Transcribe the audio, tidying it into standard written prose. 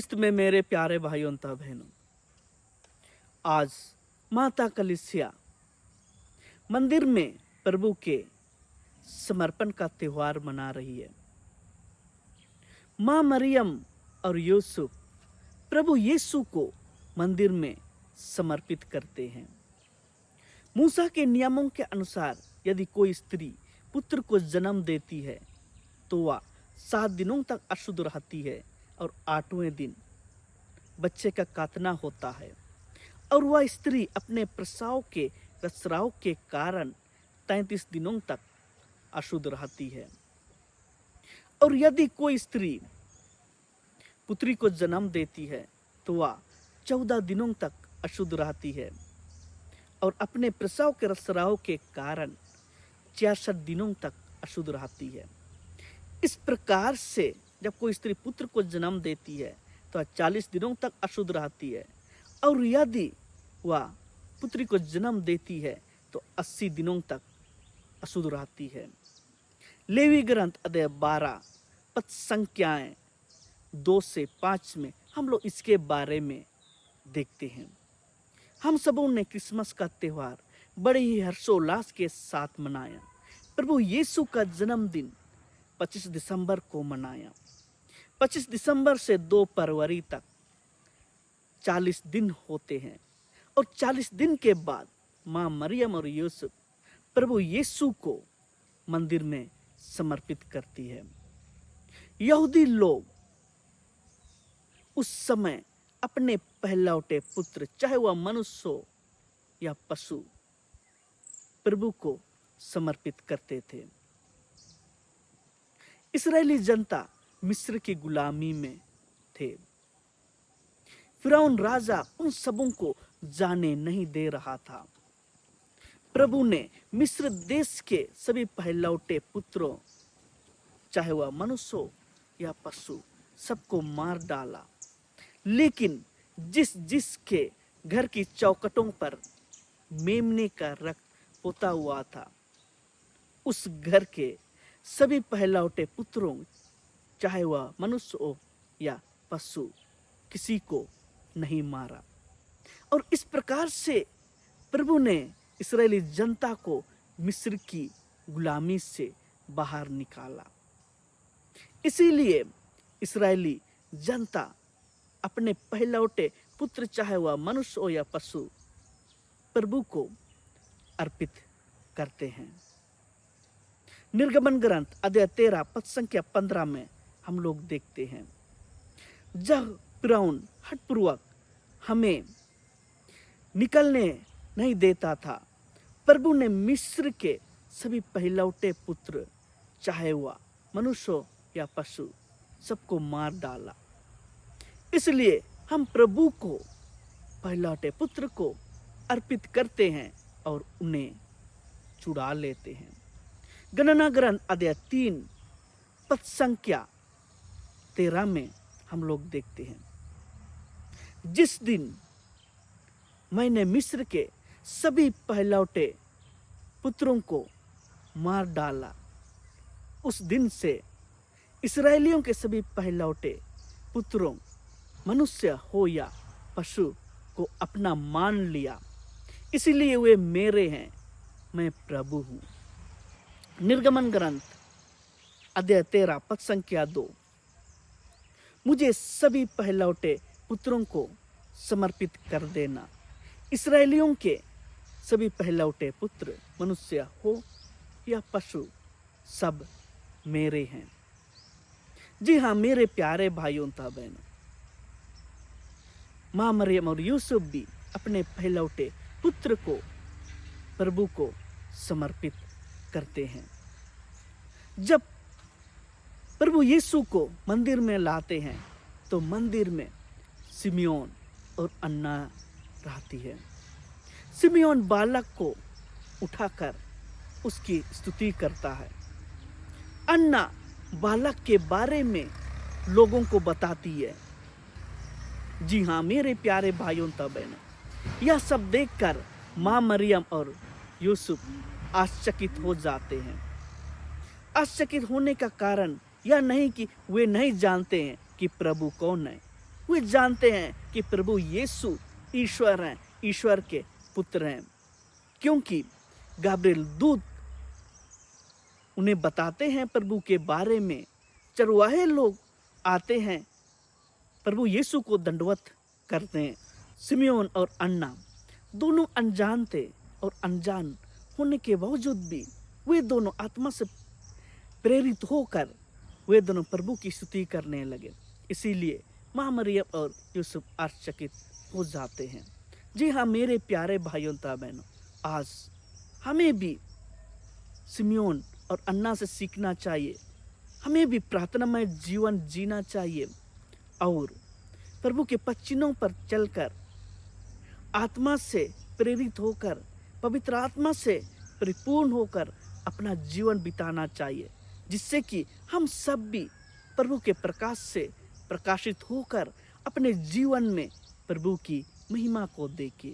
ख्रिस्त में मेरे प्यारे भाइयों तथा बहनों, आज माता कलीसिया मंदिर में प्रभु के समर्पण का त्योहार मना रही है। माँ मरियम और यूसुफ प्रभु यीशु को मंदिर में समर्पित करते हैं। मूसा के नियमों के अनुसार यदि कोई स्त्री पुत्र को जन्म देती है तो वह 7 दिनों तक अशुद्ध रहती है और 8वें दिन बच्चे का खतना होता है और वह स्त्री अपने प्रसव के रसराव के कारण 33 दिनों तक अशुद्ध रहती है। और यदि कोई स्त्री पुत्री को जन्म देती है तो वह 14 दिनों तक अशुद्ध रहती है और अपने प्रसव के रसराव के कारण 66 दिनों तक अशुद्ध रहती है। इस प्रकार से जब कोई स्त्री पुत्र को जन्म देती है तो 40 दिनों तक अशुद्ध रहती है और यदि वह पुत्री को जन्म देती है तो 80 दिनों तक अशुद्ध रहती है। लेवी ग्रंथ अध्याय 12 पद संख्याएं 2 से 5 में हम लोग इसके बारे में देखते हैं। हम सबों ने क्रिसमस का त्योहार बड़े ही हर्षोल्लास के साथ मनाया। प्रभु यीशु का जन्मदिन 25 दिसंबर को मनाया। 25 दिसंबर से 2 फरवरी तक 40 दिन होते हैं और 40 दिन के बाद माँ मरियम और यूसुफ प्रभु यीशु को मंदिर में समर्पित करती है। यहूदी लोग उस समय अपने पहलौठे पुत्र, चाहे वह मनुष्य हो या पशु, प्रभु को समर्पित करते थे। इस्राएली जनता मिस्र की गुलामी में थे। फिरौन राजा उन सबों को जाने नहीं दे रहा था। प्रभु ने मिस्र देश के सभी पहलौठे पुत्रों, चाहे वह मनुष्य हो या पशु, सबको मार डाला। लेकिन जिसके घर की चौखटों पर मेमने का रक्त पोता हुआ था, उस घर के सभी पहलौठे पुत्रों, चाहे वह मनुष्य हो या पशु, किसी को नहीं मारा। और इस प्रकार से प्रभु ने इस्राएली जनता को मिस्र की गुलामी से बाहर निकाला। इसीलिए इस्राएली जनता अपने पहलौठे पुत्र, चाहे वह मनुष्य हो या पशु, प्रभु को अर्पित करते हैं। निर्गमन ग्रंथ अध्याय 13 पद संख्या 15 में हम लोग देखते हैं, जब फिरौन हठपूर्वक हमें निकलने नहीं देता था, प्रभु ने मिस्र के सभी पहलौठे पुत्र, चाहे वह मनुष्य हो या पशु, सबको मार डाला। इसलिए हम प्रभु को पहलौठे पुत्र को अर्पित करते हैं और उन्हें चुरा लेते हैं। गणना ग्रंथ अध्याय 3 पद संख्या 13 में हम लोग देखते हैं, जिस दिन मैंने मिस्र के सभी पहलौठे पुत्रों को मार डाला, उस दिन से इस्राएलियों के सभी पहलौठे पुत्रों, मनुष्य हो या पशु, को अपना मान लिया। इसलिए वे मेरे हैं, मैं प्रभु हूँ। निर्गमन ग्रंथ अध्याय 13 पद संख्या 2, मुझे सभी पहलौठे पुत्रों को समर्पित कर देना। इस्राएलियों के सभी पहलौठे पुत्र, मनुष्य हो या पशु, सब मेरे हैं। जी हाँ मेरे प्यारे भाइयों तथा बहनों, माँ मरियम और यूसुफ भी अपने पहलौठे पुत्र को प्रभु को समर्पित करते हैं। जब प्रभु यीशु को मंदिर में लाते हैं तो मंदिर में सिमियोन और अन्ना रहती है। सिमियोन बालक को उठाकर उसकी स्तुति करता है। अन्ना बालक के बारे में लोगों को बताती है। जी हाँ मेरे प्यारे भाइयों तथा बहनों, यह सब देखकर माँ मरियम और यूसुफ आश्चर्यचकित हो जाते हैं। आश्चर्यचकित होने का कारण यह नहीं कि वे नहीं जानते हैं कि प्रभु कौन है, वे जानते हैं कि प्रभु यीशु ईश्वर हैं, ईश्वर के पुत्र हैं, क्योंकि गाब्रिएल दूत उन्हें बताते हैं प्रभु के बारे में। चरवाहे लोग आते हैं, प्रभु यीशु को दंडवत करते हैं। सिमियोन और अन्ना दोनों अनजान थे, और अनजान होने के बावजूद भी वे दोनों आत्मा से प्रेरित होकर वे दोनों प्रभु की स्तुति करने लगे। इसीलिए माँ मरियम और यूसुफ आश्चर्यचकित हो जाते हैं। जी हाँ मेरे प्यारे भाइयों तथा बहनों, आज हमें भी सिमियोन और अन्ना से सीखना चाहिए। हमें भी प्रार्थनामय जीवन जीना चाहिए और प्रभु के पच्चीनों पर चलकर आत्मा से प्रेरित होकर, पवित्र आत्मा से परिपूर्ण होकर अपना जीवन बिताना चाहिए, जिससे कि हम सब भी प्रभु के प्रकाश से प्रकाशित होकर अपने जीवन में प्रभु की महिमा को देखें।